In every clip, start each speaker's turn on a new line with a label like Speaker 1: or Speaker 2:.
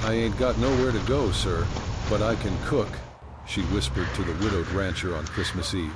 Speaker 1: "I ain't got nowhere to go, sir, but I can cook," she whispered to the widowed rancher on Christmas Eve.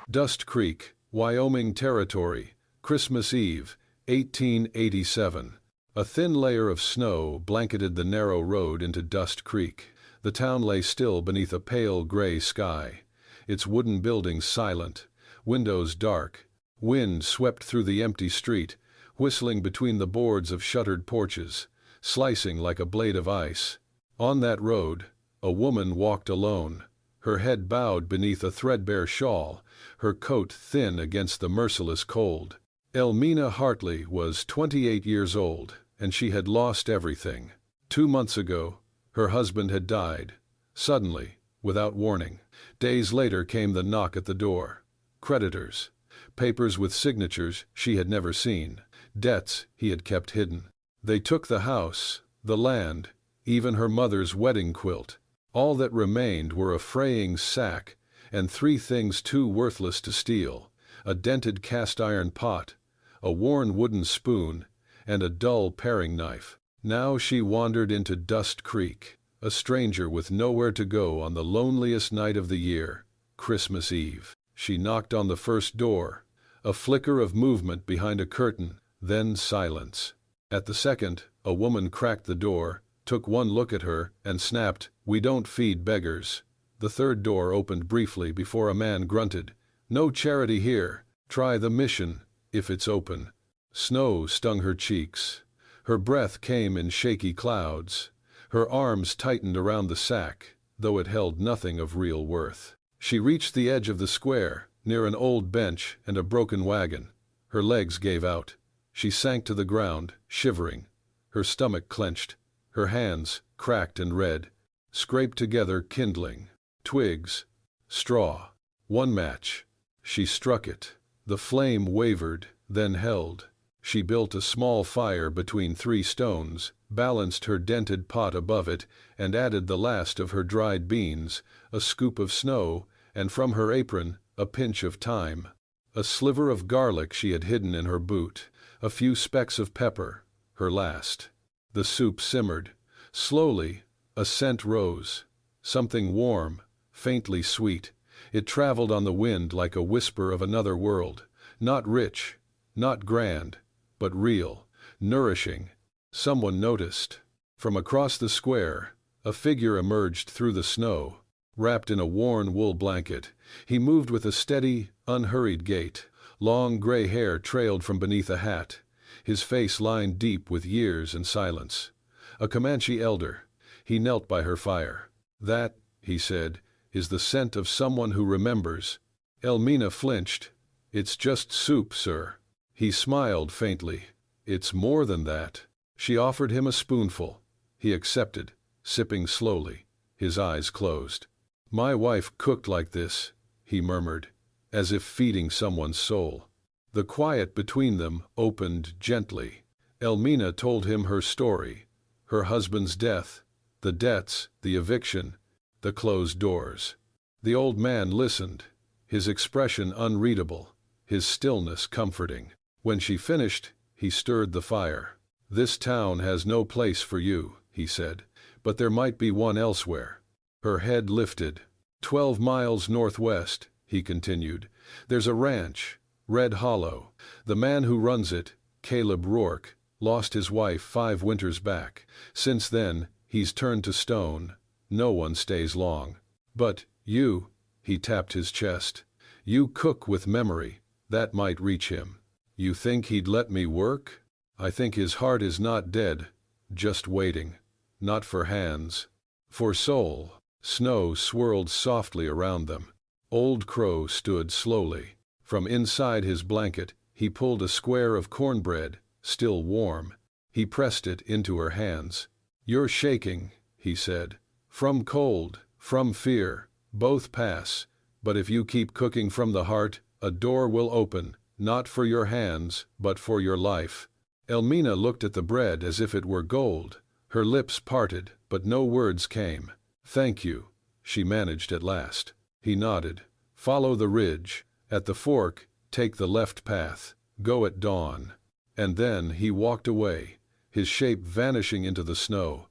Speaker 1: Dust Creek, Wyoming Territory, Christmas Eve, 1887. A thin layer of snow blanketed the narrow road into Dust Creek. The town lay still beneath a pale gray sky, its wooden buildings silent, windows dark. Wind swept through the empty street, whistling between the boards of shuttered porches, slicing like a blade of ice. On that road, a woman walked alone, her head bowed beneath a threadbare shawl, her coat thin against the merciless cold. Elmina Hartley was 28 years old, and she had lost everything. 2 months ago, her husband had died, suddenly, without warning. Days later came the knock at the door. Creditors. Papers with signatures she had never seen. Debts he had kept hidden. They took the house, the land, even her mother's wedding quilt. All that remained were a fraying sack and 3 things too worthless to steal: a dented cast-iron pot, a worn wooden spoon, and a dull paring knife. Now she wandered into Dust Creek, a stranger with nowhere to go on the loneliest night of the year, Christmas Eve. She knocked on the first door, a flicker of movement behind a curtain, then silence. At the second, a woman cracked the door, took one look at her, and snapped, "We don't feed beggars." The third door opened briefly before a man grunted, "No charity here. Try the mission, if it's open." Snow stung her cheeks. Her breath came in shaky clouds. Her arms tightened around the sack, though it held nothing of real worth. She reached the edge of the square, near an old bench and a broken wagon. Her legs gave out. She sank to the ground, shivering. Her stomach clenched. Her hands, cracked and red, scraped together kindling. Twigs. Straw. One match. She struck it. The flame wavered, then held. She built a small fire between 3 stones, balanced her dented pot above it, and added the last of her dried beans, a scoop of snow, and from her apron, a pinch of thyme. A sliver of garlic she had hidden in her boot, a few specks of pepper, her last. The soup simmered. Slowly, a scent rose. Something warm, faintly sweet. It traveled on the wind like a whisper of another world. Not rich, not grand, but real, nourishing. Someone noticed. From across the square, a figure emerged through the snow, wrapped in a worn wool blanket. He moved with a steady, unhurried gait. Long gray hair trailed from beneath a hat, his face lined deep with years and silence. A Comanche elder. He knelt by her fire. "That," he said, "is the scent of someone who remembers." Elmina flinched. "It's just soup, sir." He smiled faintly. "It's more than that." She offered him a spoonful. He accepted, sipping slowly, his eyes closed. "My wife cooked like this," he murmured, as if feeding someone's soul. The quiet between them opened gently. Elmina told him her story, her husband's death, the debts, the eviction, the closed doors. The old man listened, his expression unreadable, his stillness comforting. When she finished, he stirred the fire. "This town has no place for you," he said, "but there might be one elsewhere." Her head lifted. 12 miles northwest, he continued, there's a ranch, Red Hollow. The man who runs it, Caleb Rourke, lost his wife 5 winters back. Since then, he's turned to stone. No one stays long. But you, he tapped his chest, you cook with memory, that might reach him. You think he'd let me work? I think his heart is not dead, just waiting. Not for hands, for soul. Snow swirled softly around them. Old Crow stood slowly. From inside his blanket, he pulled a square of cornbread, still warm. He pressed it into her hands. "You're shaking," he said. "From cold, from fear, both pass. But if you keep cooking from the heart, a door will open, not for your hands, but for your life." Elmina looked at the bread as if it were gold. Her lips parted, but no words came. "Thank you," she managed at last. He nodded. "Follow the ridge. At the fork, take the left path. Go at dawn." And then he walked away, his shape vanishing into the snow.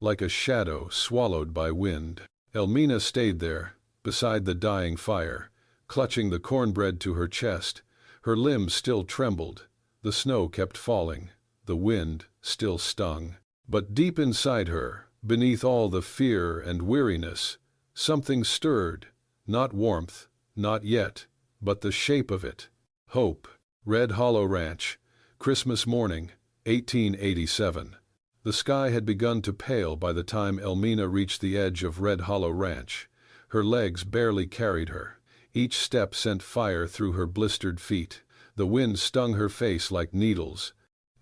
Speaker 1: like a shadow swallowed by wind. Elmina stayed there, beside the dying fire, clutching the cornbread to her chest. Her limbs still trembled. The snow kept falling. The wind still stung. But deep inside her, beneath all the fear and weariness, something stirred. Not warmth, not yet, but the shape of it. Hope. Red Hollow Ranch, Christmas morning, 1887. The sky had begun to pale by the time Elmina reached the edge of Red Hollow Ranch. Her legs barely carried her. Each step sent fire through her blistered feet. The wind stung her face like needles,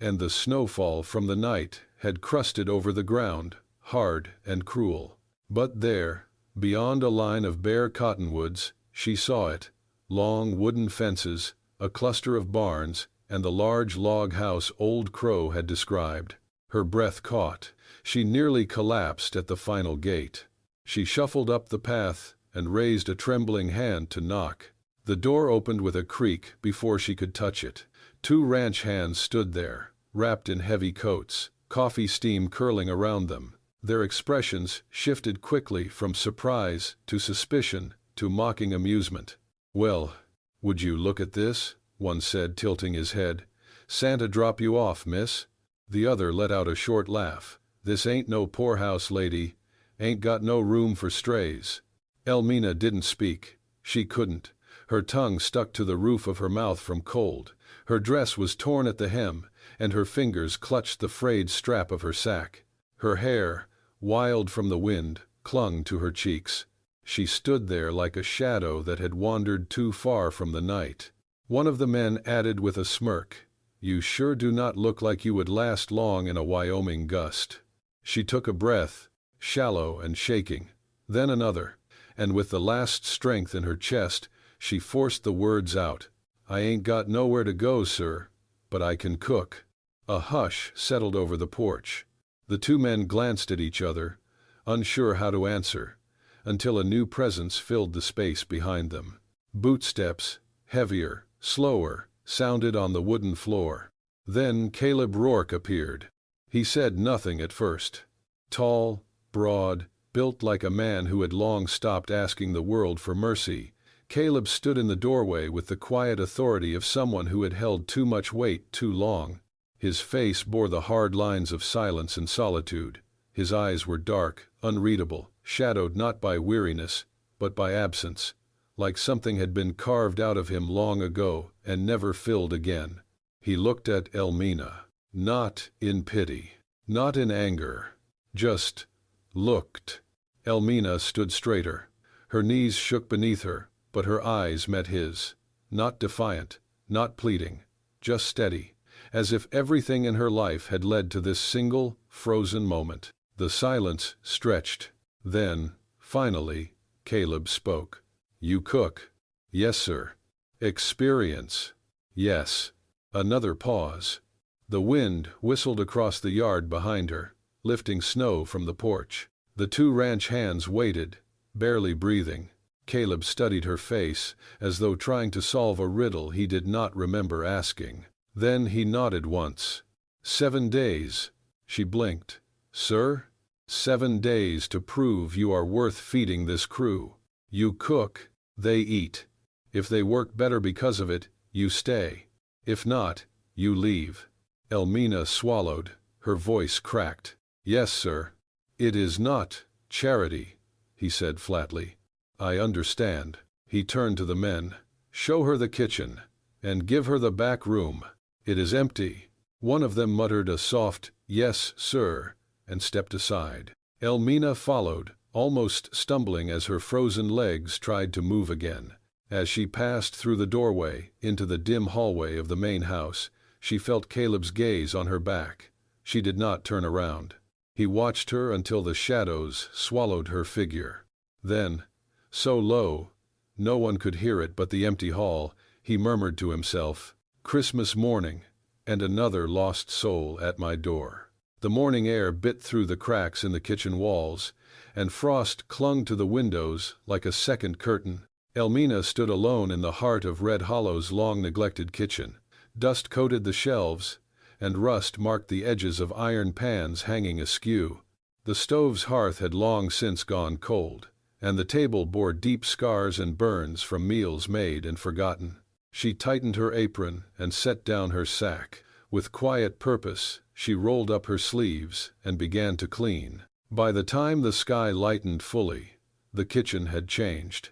Speaker 1: and the snowfall from the night had crusted over the ground, hard and cruel. But there, beyond a line of bare cottonwoods, she saw it. Long wooden fences, a cluster of barns, and the large log house Old Crow had described. Her breath caught. She nearly collapsed at the final gate. She shuffled up the path and raised a trembling hand to knock. The door opened with a creak before she could touch it. Two ranch hands stood there, wrapped in heavy coats, coffee steam curling around them. Their expressions shifted quickly from surprise to suspicion to mocking amusement. "Well, would you look at this?" one said, tilting his head. "Santa drop you off, miss?" The other let out a short laugh. "This ain't no poorhouse, lady. Ain't got no room for strays." Elmina didn't speak. She couldn't. Her tongue stuck to the roof of her mouth from cold. Her dress was torn at the hem, and her fingers clutched the frayed strap of her sack. Her hair, wild from the wind, clung to her cheeks. She stood there like a shadow that had wandered too far from the night. One of the men added with a smirk, "You sure do not look like you would last long in a Wyoming gust." She took a breath, shallow and shaking, then another, and with the last strength in her chest, she forced the words out. "I ain't got nowhere to go, sir, but I can cook." A hush settled over the porch. The two men glanced at each other, unsure how to answer, until a new presence filled the space behind them. Bootsteps, heavier, slower, sounded on the wooden floor. Then Caleb Rourke appeared. He said nothing at first. Tall, broad, built like a man who had long stopped asking the world for mercy, Caleb stood in the doorway with the quiet authority of someone who had held too much weight too long. His face bore the hard lines of silence and solitude. His eyes were dark, unreadable, shadowed not by weariness, but by absence, like something had been carved out of him long ago and never filled again. He looked at Elmina, not in pity, not in anger, just looked. Elmina stood straighter. Her knees shook beneath her, but her eyes met his, not defiant, not pleading, just steady, as if everything in her life had led to this single, frozen moment. The silence stretched. Then, finally, Caleb spoke. "You cook?" "Yes, sir." "Experience?" "Yes." Another pause. The wind whistled across the yard behind her, lifting snow from the porch. The two ranch hands waited, barely breathing. Caleb studied her face, as though trying to solve a riddle he did not remember asking. Then he nodded once. 7 days. She blinked. "Sir?" 7 days to prove you are worth feeding this crew. You cook, they eat. If they work better because of it, you stay. If not, you leave. Elmina swallowed. Her voice cracked. "Yes, sir." "It is not charity," he said flatly. "I understand." He turned to the men. "Show her the kitchen, and give her the back room. It is empty." One of them muttered a soft, "Yes, sir," and stepped aside. Elmina followed, almost stumbling as her frozen legs tried to move again. As she passed through the doorway into the dim hallway of the main house, she felt Caleb's gaze on her back. She did not turn around. He watched her until the shadows swallowed her figure. Then, so low, no one could hear it but the empty hall, he murmured to himself, "Christmas morning, and another lost soul at my door." The morning air bit through the cracks in the kitchen walls, and frost clung to the windows like a second curtain. Elmina stood alone in the heart of Red Hollow's long-neglected kitchen. Dust coated the shelves, and rust marked the edges of iron pans hanging askew. The stove's hearth had long since gone cold, and the table bore deep scars and burns from meals made and forgotten. She tightened her apron and set down her sack. With quiet purpose, she rolled up her sleeves and began to clean. By the time the sky lightened fully, the kitchen had changed.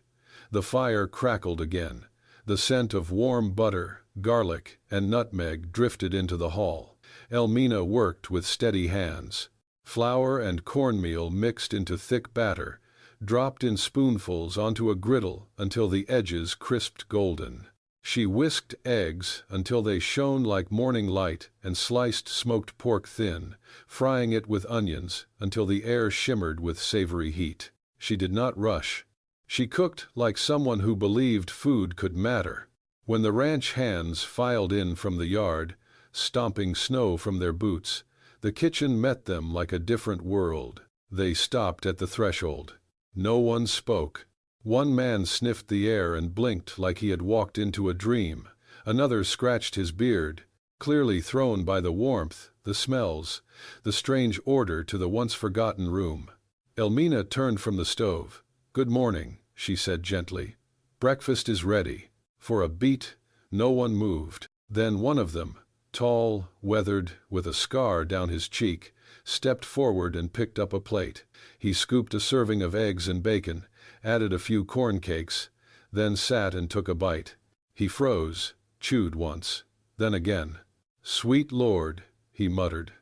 Speaker 1: The fire crackled again. The scent of warm butter, garlic, and nutmeg drifted into the hall. Elmina worked with steady hands. Flour and cornmeal mixed into thick batter, dropped in spoonfuls onto a griddle until the edges crisped golden. She whisked eggs until they shone like morning light and sliced smoked pork thin, frying it with onions until the air shimmered with savory heat. She did not rush. She cooked like someone who believed food could matter. When the ranch hands filed in from the yard, stomping snow from their boots, the kitchen met them like a different world. They stopped at the threshold. No one spoke. One man sniffed the air and blinked like he had walked into a dream. Another scratched his beard, clearly thrown by the warmth, the smells, the strange order to the once-forgotten room. Elmina turned from the stove. "Good morning," she said gently. "Breakfast is ready." For a beat, no one moved. Then one of them, tall, weathered, with a scar down his cheek, stepped forward and picked up a plate. He scooped a serving of eggs and bacon, added a few corn cakes, then sat and took a bite. He froze, chewed once, then again. "Sweet Lord," he muttered.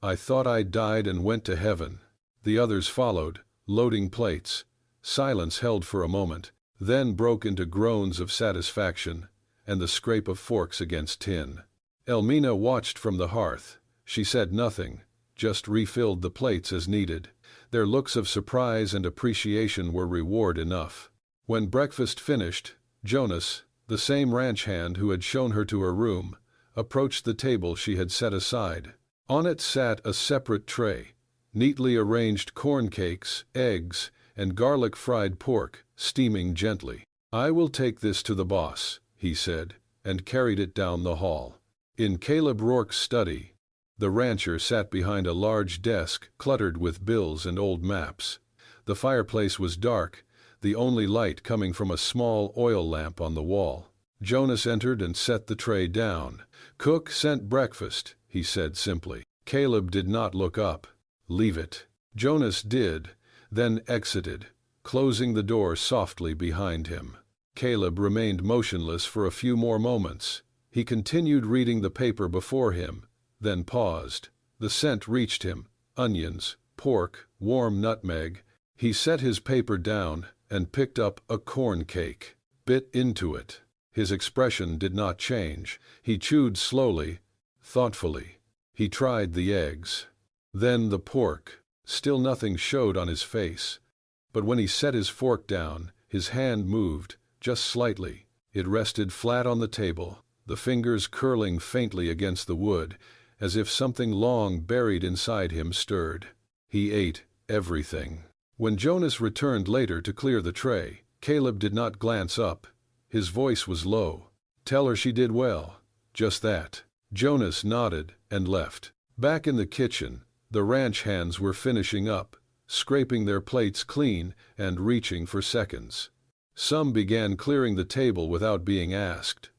Speaker 1: "I thought I died and went to heaven." The others followed, loading plates. Silence held for a moment, then broke into groans of satisfaction and the scrape of forks against tin. Elmina watched from the hearth. She said nothing, just refilled the plates as needed. Their looks of surprise and appreciation were reward enough. When breakfast finished, Jonas, the same ranch hand who had shown her to her room, approached the table she had set aside. On it sat a separate tray, neatly arranged corn cakes, eggs, and garlic-fried pork, steaming gently. "I will take this to the boss," he said, and carried it down the hall. In Caleb Rourke's study, the rancher sat behind a large desk cluttered with bills and old maps. The fireplace was dark, the only light coming from a small oil lamp on the wall. Jonas entered and set the tray down. "Cook sent breakfast," he said simply. Caleb did not look up. "Leave it." Jonas did, then exited, closing the door softly behind him. Caleb remained motionless for a few more moments. He continued reading the paper before him, then paused. The scent reached him: onions, pork, warm nutmeg. He set his paper down and picked up a corn cake, bit into it. His expression did not change. He chewed slowly, thoughtfully. He tried the eggs, then the pork. Still nothing showed on his face. But when he set his fork down, his hand moved, just slightly. It rested flat on the table, the fingers curling faintly against the wood, as if something long buried inside him stirred. He ate everything. When Jonas returned later to clear the tray, Caleb did not glance up. His voice was low. "Tell her she did well." Just that. Jonas nodded and left. Back in the kitchen, the ranch hands were finishing up, scraping their plates clean and reaching for seconds. Some began clearing the table without being asked.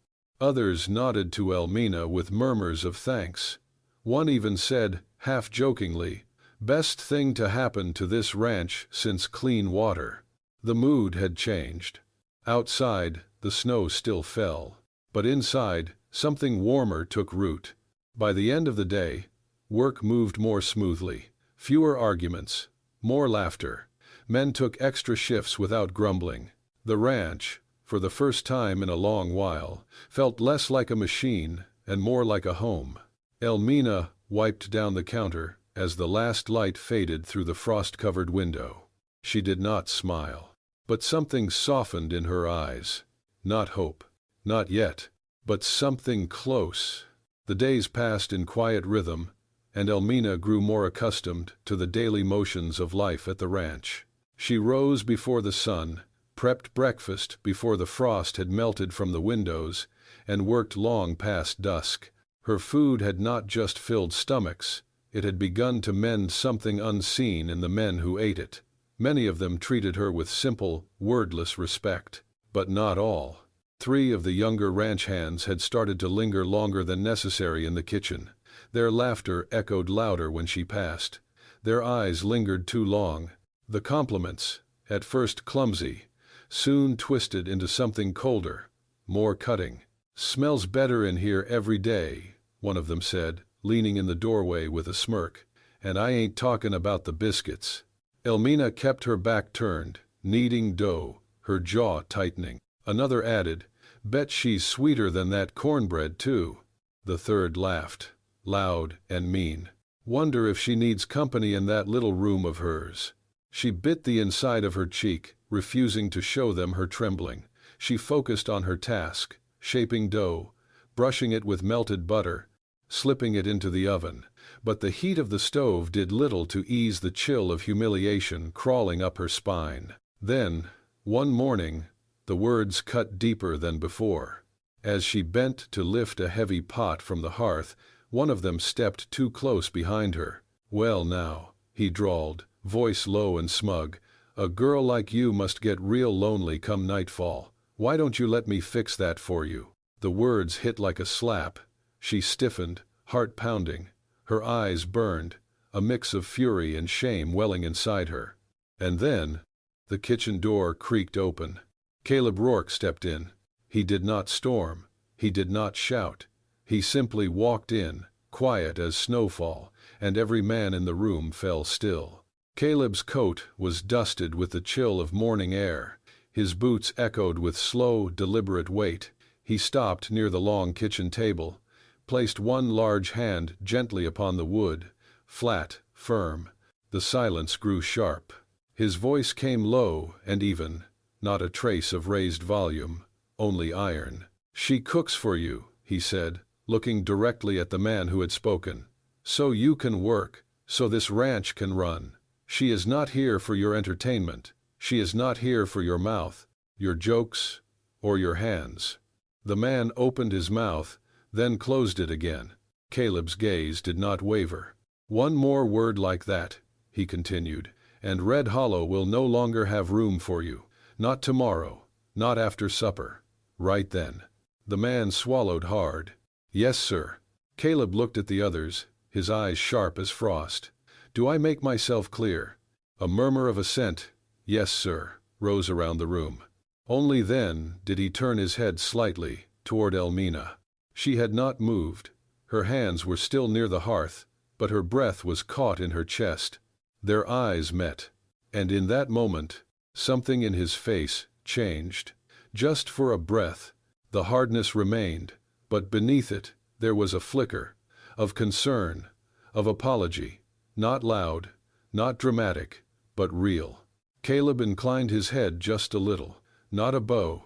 Speaker 1: Others nodded to Elmina with murmurs of thanks. One even said, half-jokingly, "Best thing to happen to this ranch since clean water." The mood had changed. Outside, the snow still fell. But inside, something warmer took root. By the end of the day, work moved more smoothly. Fewer arguments, more laughter. Men took extra shifts without grumbling. The ranch, for the first time in a long while, felt less like a machine and more like a home. Elmina wiped down the counter as the last light faded through the frost-covered window. She did not smile, but something softened in her eyes. Not hope, not yet, but something close. The days passed in quiet rhythm, and Elmina grew more accustomed to the daily motions of life at the ranch. She rose before the sun, prepped breakfast before the frost had melted from the windows, and worked long past dusk. Her food had not just filled stomachs, It had begun to mend something unseen in the men who ate it. Many of them treated her with simple, wordless respect. But not all. 3 of the younger ranch hands had started to linger longer than necessary in the kitchen. Their laughter echoed louder when she passed. Their eyes lingered too long. The compliments, at first clumsy, soon twisted into something colder, more cutting. "Smells better in here every day," one of them said, leaning in the doorway with a smirk. "And I ain't talking about the biscuits." Elmina kept her back turned, kneading dough, her jaw tightening. Another added, "Bet she's sweeter than that cornbread, too." The third laughed, loud and mean. "Wonder if she needs company in that little room of hers." She bit the inside of her cheek, refusing to show them her trembling. She focused on her task, shaping dough, brushing it with melted butter, slipping it into the oven. But the heat of the stove did little to ease the chill of humiliation crawling up her spine. Then, one morning, the words cut deeper than before. As she bent to lift a heavy pot from the hearth, one of them stepped too close behind her. "Well now," he drawled, voice low and smug, "a girl like you must get real lonely come nightfall. Why don't you let me fix that for you?" The words hit like a slap. She stiffened, heart pounding. Her eyes burned, a mix of fury and shame welling inside her. And then, the kitchen door creaked open. Caleb Rourke stepped in. He did not storm. He did not shout. He simply walked in, quiet as snowfall, and every man in the room fell still. Caleb's coat was dusted with the chill of morning air. His boots echoed with slow, deliberate weight. He stopped near the long kitchen table, placed one large hand gently upon the wood, flat, firm. The silence grew sharp. His voice came low and even, not a trace of raised volume, only iron. "She cooks for you," he said, looking directly at the man who had spoken. "So you can work, so this ranch can run. She is not here for your entertainment. She is not here for your mouth, your jokes, or your hands." The man opened his mouth, then closed it again. Caleb's gaze did not waver. "One more word like that," he continued, "and Red Hollow will no longer have room for you. Not tomorrow, not after supper. Right then." The man swallowed hard. "Yes, sir." Caleb looked at the others, his eyes sharp as frost. "Do I make myself clear?" A murmur of assent, "Yes, sir," rose around the room. Only then did he turn his head slightly toward Elmina. She had not moved. Her hands were still near the hearth, but her breath was caught in her chest. Their eyes met, and in that moment, something in his face changed. Just for a breath, the hardness remained, but beneath it there was a flicker of concern, of apology, not loud, not dramatic, but real. Caleb inclined his head just a little, not a bow,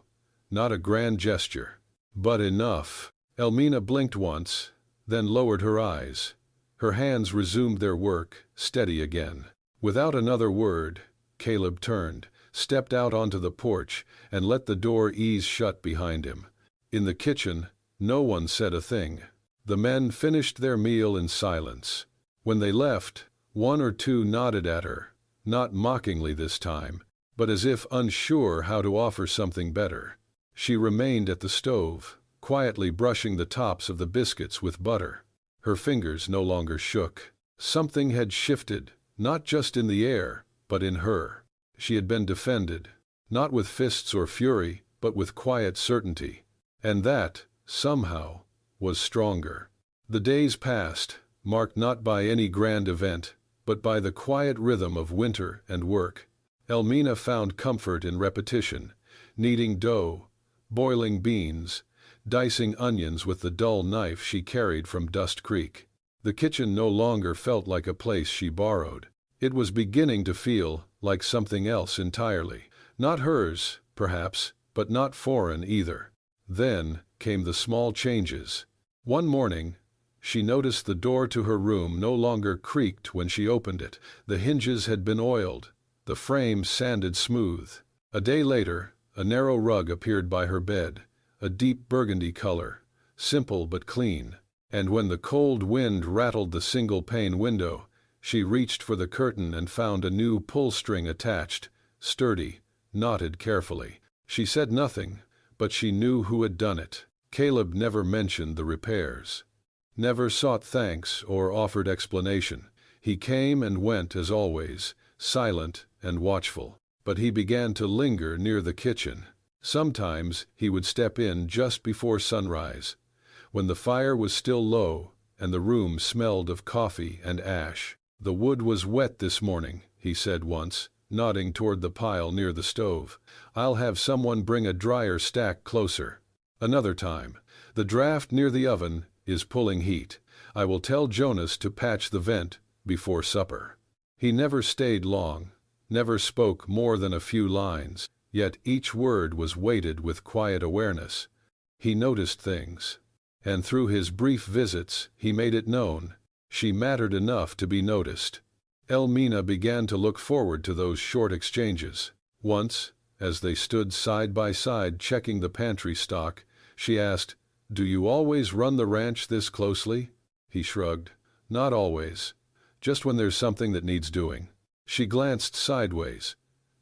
Speaker 1: not a grand gesture, but enough. Elmina blinked once, then lowered her eyes. Her hands resumed their work, steady again. Without another word, Caleb turned, stepped out onto the porch, and let the door ease shut behind him. In the kitchen, no one said a thing. The men finished their meal in silence. When they left, one or two nodded at her, not mockingly this time, but as if unsure how to offer something better. She remained at the stove, quietly brushing the tops of the biscuits with butter. Her fingers no longer shook. Something had shifted, not just in the air, but in her. She had been defended, not with fists or fury, but with quiet certainty. And that, somehow, was stronger. The days passed, marked not by any grand event, but by the quiet rhythm of winter and work. Elmina found comfort in repetition, kneading dough, boiling beans, dicing onions with the dull knife she carried from Dust Creek. The kitchen no longer felt like a place she borrowed. It was beginning to feel like something else entirely. Not hers, perhaps, but not foreign either. Then came the small changes. One morning, she noticed the door to her room no longer creaked when she opened it. The hinges had been oiled, the frame sanded smooth. A day later, a narrow rug appeared by her bed, a deep burgundy color, simple but clean. And when the cold wind rattled the single-pane window, she reached for the curtain and found a new pull-string attached, sturdy, knotted carefully. She said nothing, but she knew who had done it. Caleb never mentioned the repairs, never sought thanks or offered explanation. He came and went as always, silent and watchful. But he began to linger near the kitchen. Sometimes he would step in just before sunrise, when the fire was still low and the room smelled of coffee and ash. "The wood was wet this morning," he said once, nodding toward the pile near the stove. "I'll have someone bring a dryer stack closer." Another time, "The draft near the oven is pulling heat. I will tell Jonas to patch the vent before supper." He never stayed long, never spoke more than a few lines, yet each word was weighted with quiet awareness. He noticed things, and through his brief visits he made it known she mattered enough to be noticed. Elmina began to look forward to those short exchanges. Once, as they stood side by side checking the pantry stock, she asked, "Do you always run the ranch this closely?" He shrugged. "Not always. Just when there's something that needs doing." She glanced sideways.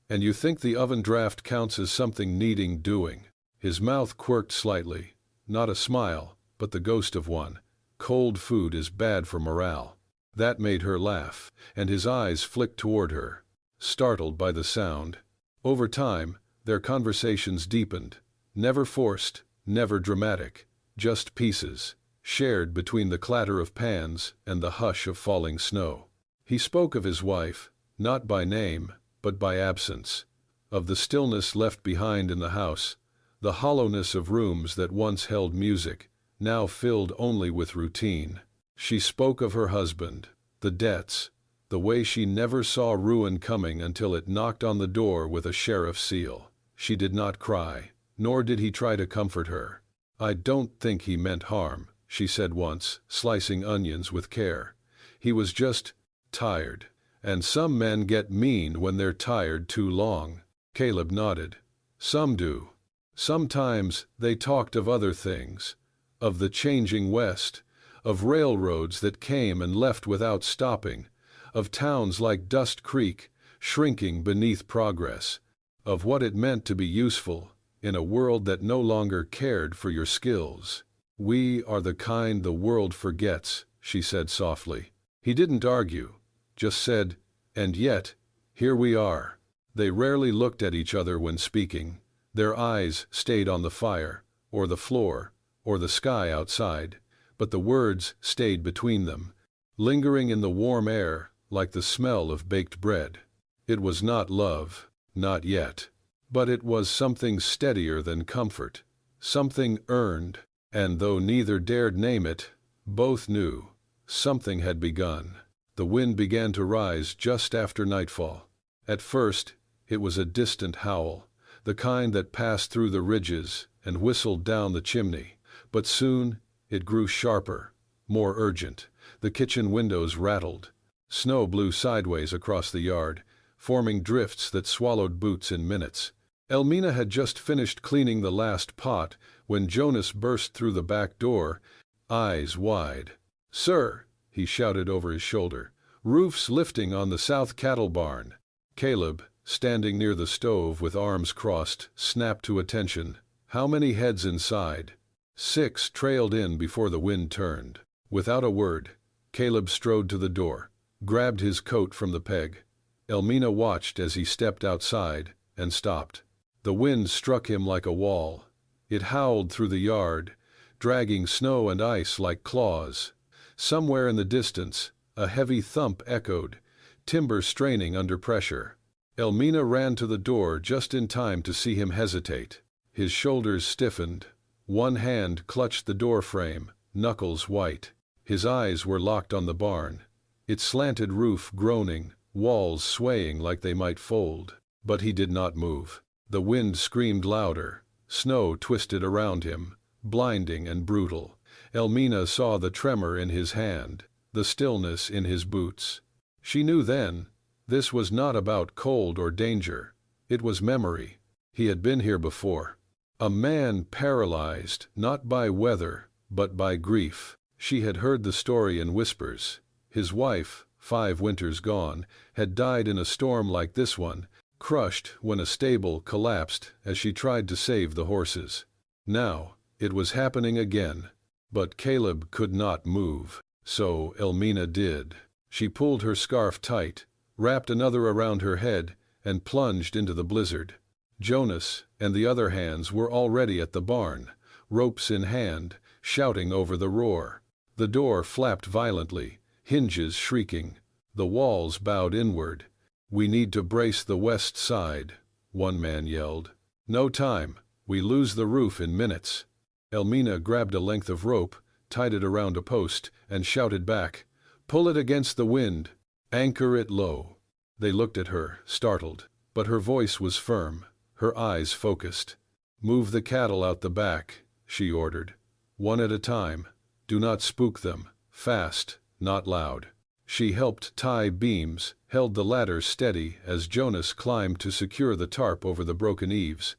Speaker 1: "And you think the oven draft counts as something needing doing?" His mouth quirked slightly. Not a smile, but the ghost of one. "Cold food is bad for morale." That made her laugh, and his eyes flicked toward her, startled by the sound. Over time, their conversations deepened. Never forced, never dramatic, just pieces, shared between the clatter of pans and the hush of falling snow. He spoke of his wife, not by name, but by absence, of the stillness left behind in the house, the hollowness of rooms that once held music, now filled only with routine. She spoke of her husband, the debts, the way she never saw ruin coming until it knocked on the door with a sheriff's seal. She did not cry, nor did he try to comfort her. "I don't think he meant harm," she said once, slicing onions with care. "He was just tired. And some men get mean when they're tired too long." Caleb nodded. "Some do." Sometimes they talked of other things, of the changing West, of railroads that came and left without stopping, of towns like Dust Creek, shrinking beneath progress, of what it meant to be useful in a world that no longer cared for your skills. "We are the kind the world forgets," she said softly. He didn't argue, just said, "And yet, here we are." They rarely looked at each other when speaking. Their eyes stayed on the fire, or the floor, or the sky outside, but the words stayed between them, lingering in the warm air like the smell of baked bread. It was not love, not yet, but it was something steadier than comfort, something earned, and though neither dared name it, both knew something had begun. The wind began to rise just after nightfall. At first, it was a distant howl, the kind that passed through the ridges and whistled down the chimney, but soon it grew sharper, more urgent. The kitchen windows rattled. Snow blew sideways across the yard, forming drifts that swallowed boots in minutes. Elmina had just finished cleaning the last pot when Jonas burst through the back door, eyes wide. "Sir," he shouted over his shoulder, "roof's lifting on the south cattle barn." Caleb, standing near the stove with arms crossed, snapped to attention. "How many heads inside?" 6 trailed in before the wind turned. Without a word, Caleb strode to the door, grabbed his coat from the peg. Elmina watched as he stepped outside and stopped. The wind struck him like a wall. It howled through the yard, dragging snow and ice like claws. Somewhere in the distance, a heavy thump echoed, timber straining under pressure. Elmina ran to the door just in time to see him hesitate. His shoulders stiffened. One hand clutched the door frame, knuckles white. His eyes were locked on the barn, its slanted roof groaning, walls swaying like they might fold. But he did not move. The wind screamed louder. Snow twisted around him, blinding and brutal. Elmina saw the tremor in his hand, the stillness in his boots. She knew then, this was not about cold or danger. It was memory. He had been here before. A man paralyzed, not by weather, but by grief. She had heard the story in whispers. His wife, 5 winters gone, had died in a storm like this one, crushed when a stable collapsed as she tried to save the horses. Now, it was happening again. But Caleb could not move. So Elmina did. She pulled her scarf tight, wrapped another around her head, and plunged into the blizzard. Jonas and the other hands were already at the barn, ropes in hand, shouting over the roar. The door flapped violently, hinges shrieking. The walls bowed inward. "We need to brace the west side," one man yelled. "No time. We lose the roof in minutes." Elmina grabbed a length of rope, tied it around a post, and shouted back, "Pull it against the wind. Anchor it low." They looked at her, startled, but her voice was firm, her eyes focused. "Move the cattle out the back," she ordered. "One at a time. Do not spook them. Fast, not loud." She helped tie beams, held the ladder steady as Jonas climbed to secure the tarp over the broken eaves.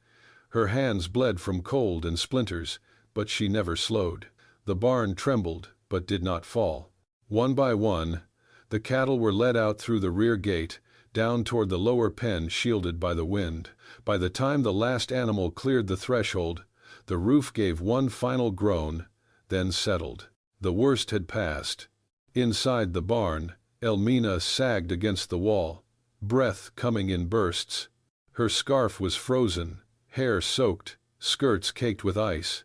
Speaker 1: Her hands bled from cold and splinters, but she never slowed. The barn trembled, but did not fall. One by one, the cattle were led out through the rear gate, down toward the lower pen shielded by the wind. By the time the last animal cleared the threshold, the roof gave one final groan, then settled. The worst had passed. Inside the barn, Elmina sagged against the wall, breath coming in bursts. Her scarf was frozen, hair soaked, skirts caked with ice.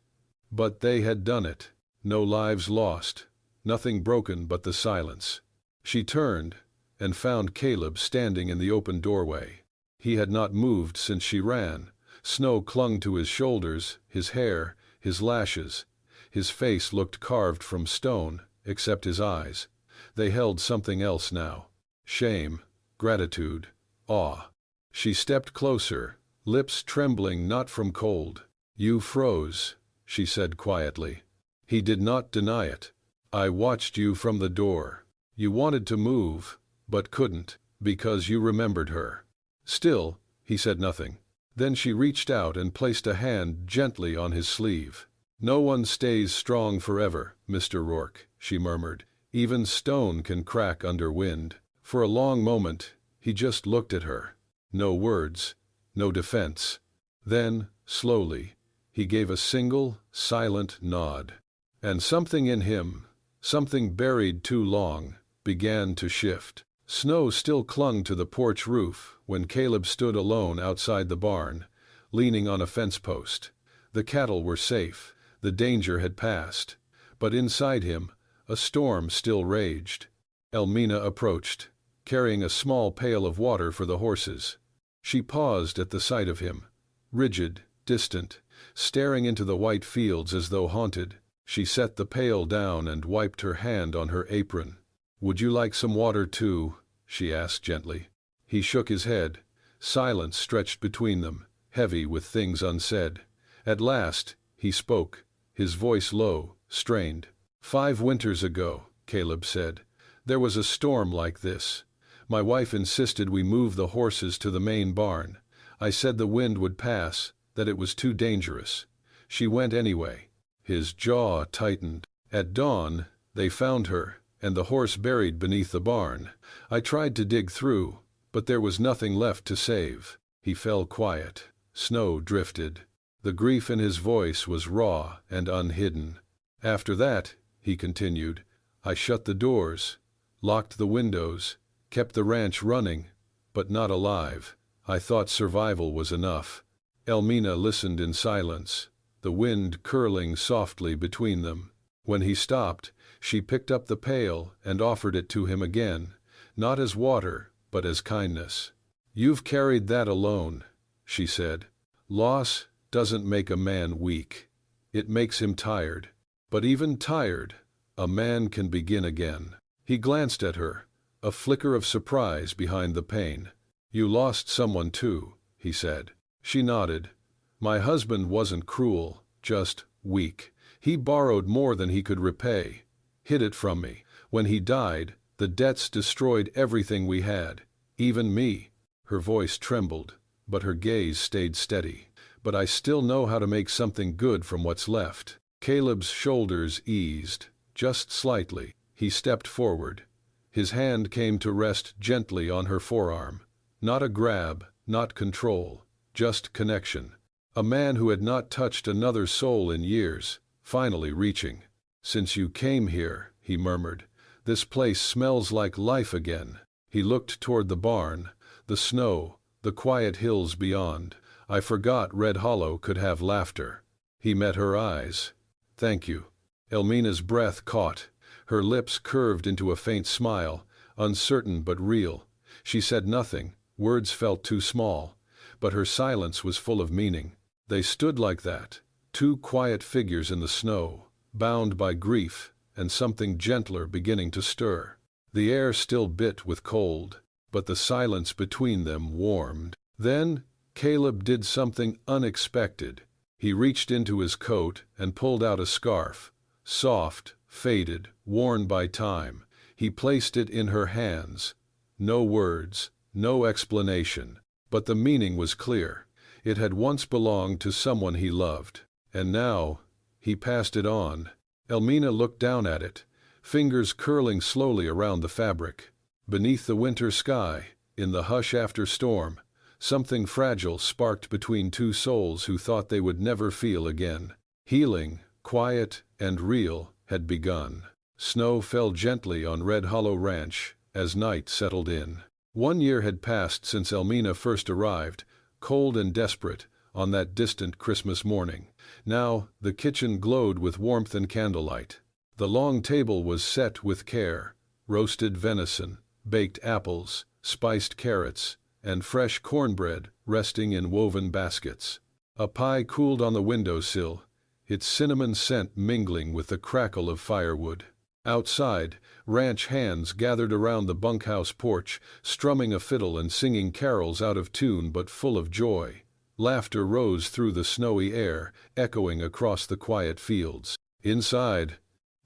Speaker 1: But they had done it. No lives lost, nothing broken but the silence. She turned and found Caleb standing in the open doorway. He had not moved since she ran. Snow clung to his shoulders, his hair, his lashes. His face looked carved from stone, except his eyes. They held something else now. Shame, gratitude, awe. She stepped closer, lips trembling not from cold. "You froze," she said quietly. He did not deny it. "I watched you from the door. You wanted to move, but couldn't, because you remembered her." Still, he said nothing. Then she reached out and placed a hand gently on his sleeve. "No one stays strong forever, Mr. Rourke," she murmured. "Even stone can crack under wind." For a long moment, he just looked at her. No words, no defense. Then, slowly, he gave a single, silent nod. And something in him, something buried too long, began to shift. Snow still clung to the porch roof when Caleb stood alone outside the barn, leaning on a fence post. The cattle were safe, the danger had passed, but inside him, a storm still raged. Elmina approached, carrying a small pail of water for the horses. She paused at the sight of him, rigid, distant, staring into the white fields as though haunted. She set the pail down and wiped her hand on her apron. "Would you like some water too?" she asked gently. He shook his head. Silence stretched between them, heavy with things unsaid. At last, he spoke, his voice low, strained. "5 winters ago," Caleb said, "there was a storm like this. My wife insisted we move the horses to the main barn. I said the wind would pass, that it was too dangerous. She went anyway." His jaw tightened. "At dawn, they found her, and the horse buried beneath the barn. I tried to dig through, but there was nothing left to save." He fell quiet. Snow drifted. The grief in his voice was raw and unhidden. "After that," he continued, "I shut the doors, locked the windows, kept the ranch running, but not alive. I thought survival was enough." Elmina listened in silence, the wind curling softly between them. When he stopped, she picked up the pail and offered it to him again, not as water, but as kindness. "You've carried that alone," she said. "Loss doesn't make a man weak. It makes him tired. But even tired, a man can begin again." He glanced at her, a flicker of surprise behind the pain. "You lost someone too," he said. She nodded. "My husband wasn't cruel, just weak. He borrowed more than he could repay, hid it from me. When he died, the debts destroyed everything we had, even me." Her voice trembled, but her gaze stayed steady. "But I still know how to make something good from what's left." Caleb's shoulders eased. just slightly. He stepped forward. His hand came to rest gently on her forearm. Not a grab, not control, just connection. A man who had not touched another soul in years, finally reaching. "Since you came here," he murmured, "this place smells like life again." He looked toward the barn, the snow, the quiet hills beyond. I forgot Red Hollow could have laughter. He met her eyes. "Thank you." Elmina's breath caught. Her lips curved into a faint smile, uncertain but real. She said nothing, words felt too small, but her silence was full of meaning. They stood like that, two quiet figures in the snow, bound by grief and something gentler beginning to stir. The air still bit with cold, but the silence between them warmed. Then Caleb did something unexpected. He reached into his coat and pulled out a scarf, soft, faded, worn by time. He placed it in her hands. No words, no explanation, but the meaning was clear. It had once belonged to someone he loved, and now he passed it on. Elmina looked down at it, fingers curling slowly around the fabric. Beneath the winter sky, in the hush after storm, something fragile sparked between two souls who thought they would never feel again. Healing, quiet and real, had begun. Snow fell gently on Red Hollow Ranch as night settled in. 1 year had passed since Elmina first arrived, cold and desperate, on that distant Christmas morning. Now the kitchen glowed with warmth and candlelight. The long table was set with care: roasted venison, baked apples, spiced carrots, and fresh cornbread resting in woven baskets. A pie cooled on the windowsill, its cinnamon scent mingling with the crackle of firewood. Outside, ranch hands gathered around the bunkhouse porch, strumming a fiddle and singing carols out of tune but full of joy. Laughter rose through the snowy air, echoing across the quiet fields. Inside,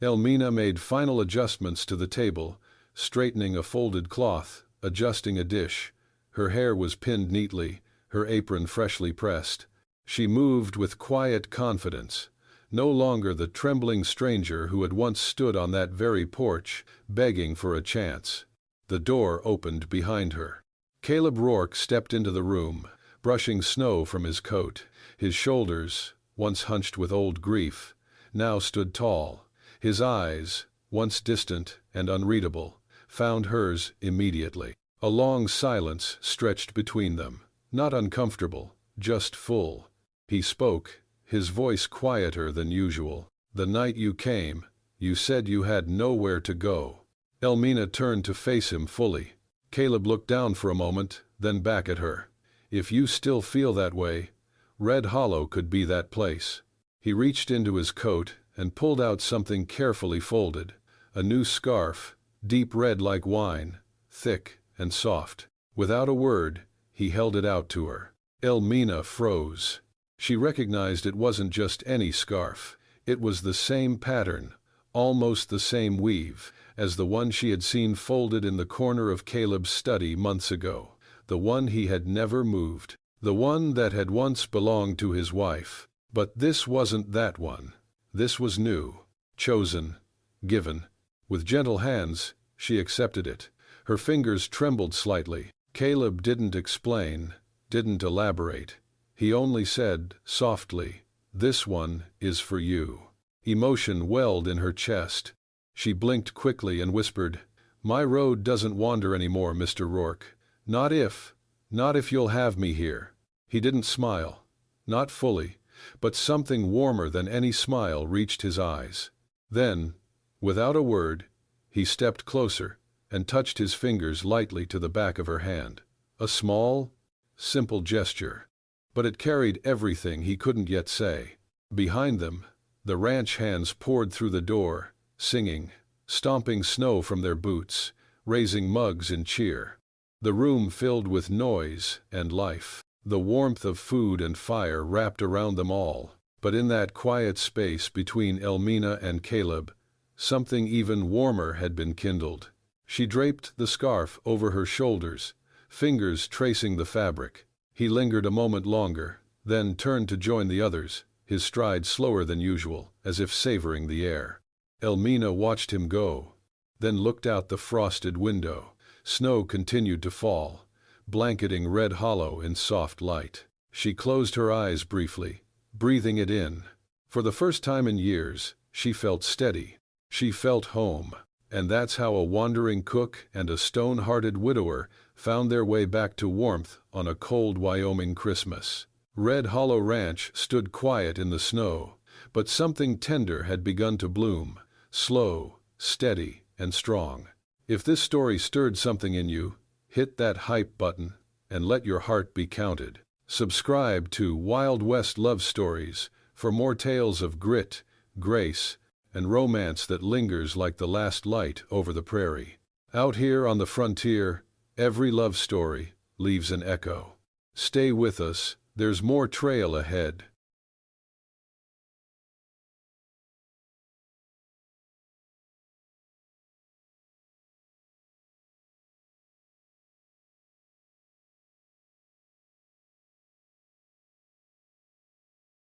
Speaker 1: Elmina made final adjustments to the table, straightening a folded cloth, adjusting a dish. Her hair was pinned neatly, her apron freshly pressed. She moved with quiet confidence, no longer the trembling stranger who had once stood on that very porch, begging for a chance. The door opened behind her. Caleb Rourke stepped into the room, brushing snow from his coat. His shoulders, once hunched with old grief, now stood tall. His eyes, once distant and unreadable, found hers immediately. A long silence stretched between them, not uncomfortable, just full. He spoke, his voice quieter than usual. "The night you came, you said you had nowhere to go." Elmina turned to face him fully. Caleb looked down for a moment, then back at her. "If you still feel that way, Red Hollow could be that place." He reached into his coat and pulled out something carefully folded, a new scarf, deep red like wine, thick and soft. Without a word, he held it out to her. Elmina froze. She recognized it wasn't just any scarf. It was the same pattern, almost the same weave, as the one she had seen folded in the corner of Caleb's study months ago. The one he had never moved. The one that had once belonged to his wife. But this wasn't that one. This was new, chosen, given. With gentle hands, she accepted it. Her fingers trembled slightly. Caleb didn't explain, didn't elaborate. He only said, softly, "This one is for you." Emotion welled in her chest. She blinked quickly and whispered, "My road doesn't wander anymore, Mr. Rourke. Not if you'll have me here." He didn't smile. Not fully, but something warmer than any smile reached his eyes. Then, without a word, he stepped closer and touched his fingers lightly to the back of her hand. A small, simple gesture, but it carried everything he couldn't yet say. Behind them, the ranch hands poured through the door, singing, stomping snow from their boots, raising mugs in cheer. The room filled with noise and life. The warmth of food and fire wrapped around them all. But in that quiet space between Elmina and Caleb, something even warmer had been kindled. She draped the scarf over her shoulders, fingers tracing the fabric. He lingered a moment longer, then turned to join the others, his stride slower than usual, as if savoring the air. Elmina watched him go, then looked out the frosted window. Snow continued to fall, blanketing Red Hollow in soft light. She closed her eyes briefly, breathing it in. For the first time in years, she felt steady. She felt home. And that's how a wandering cook and a stone-hearted widower found their way back to warmth on a cold Wyoming Christmas. Red Hollow Ranch stood quiet in the snow, but something tender had begun to bloom, slow, steady, and strong. If this story stirred something in you, hit that hype button and let your heart be counted. Subscribe to Wild West Love Stories for more tales of grit, grace, and romance that lingers like the last light over the prairie. Out here on the frontier, every love story leaves an echo. Stay with us, there's more trail ahead.